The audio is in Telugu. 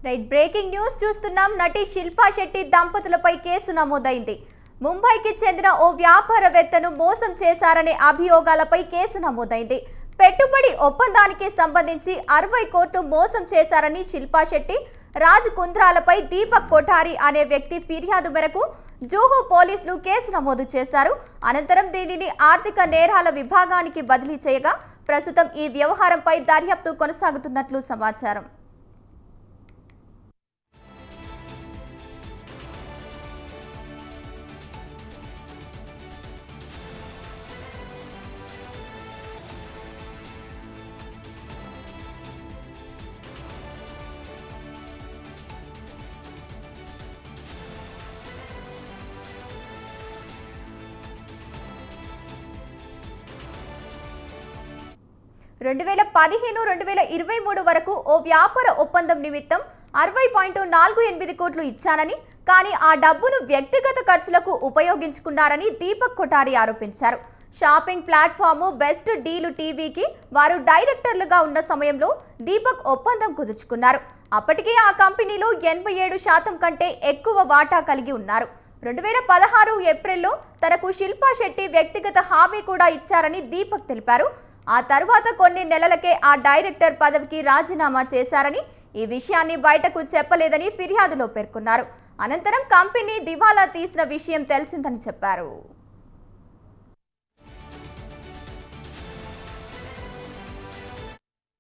రైట్ బ్రేకింగ్ న్యూస్ చూస్తున్నాం. నటి శిల్పా శెట్టి దంపతులపై కేసు నమోదైంది. ముంబైకి చెందిన ఓ వ్యాపారవేత్తను మోసం చేశారనే అభియోగాలపై కేసు నమోదైంది. పెట్టుబడి ఒప్పందానికి సంబంధించి 60 కోట్లు మోసం చేశారని శిల్పా శెట్టి, రాజ్ కుంద్రాలపై దీపక్ కొఠారి అనే వ్యక్తి ఫిర్యాదు మేరకు జూహు పోలీసులు కేసు నమోదు చేశారు. అనంతరం దీనిని ఆర్థిక నేరాల విభాగానికి బదిలీ చేయగా ప్రస్తుతం ఈ వ్యవహారంపై దర్యాప్తు కొనసాగుతున్నట్లు సమాచారం. రెండు 2015-2023 వరకు ఓ వ్యాపార ఒప్పందం నిమిత్తం 60.48 కోట్లు ఇచ్చానని, కానీ ఆ డబ్బును వ్యక్తిగత ఖర్చులకు ఉపయోగించుకున్నారని దీపక్ కొఠారి ఆరోపించారు. షాపింగ్ ప్లాట్ఫామ్ బెస్ట్ డీల్ టీవీకి వారు డైరెక్టర్లుగా ఉన్న సమయంలో దీపక్ ఒప్పందం కుదుర్చుకున్నారు. అప్పటికే ఆ కంపెనీలో 87% కంటే ఎక్కువ వాటా కలిగి ఉన్నారు. 2016 ఏప్రిల్లో తనకు శిల్పా శెట్టి వ్యక్తిగత హామీ కూడా ఇచ్చారని దీపక్ తెలిపారు. ఆ తర్వాత కొన్ని నెలలకే ఆ డైరెక్టర్ పదవికి రాజీనామా చేశారని, ఈ విషయాన్ని బయటకు చెప్పలేదని ఫిర్యాదులో పేర్కొన్నారు. అనంతరం కంపెనీ దివాలా తీసిన విషయం తెలిసిందని చెప్పారు.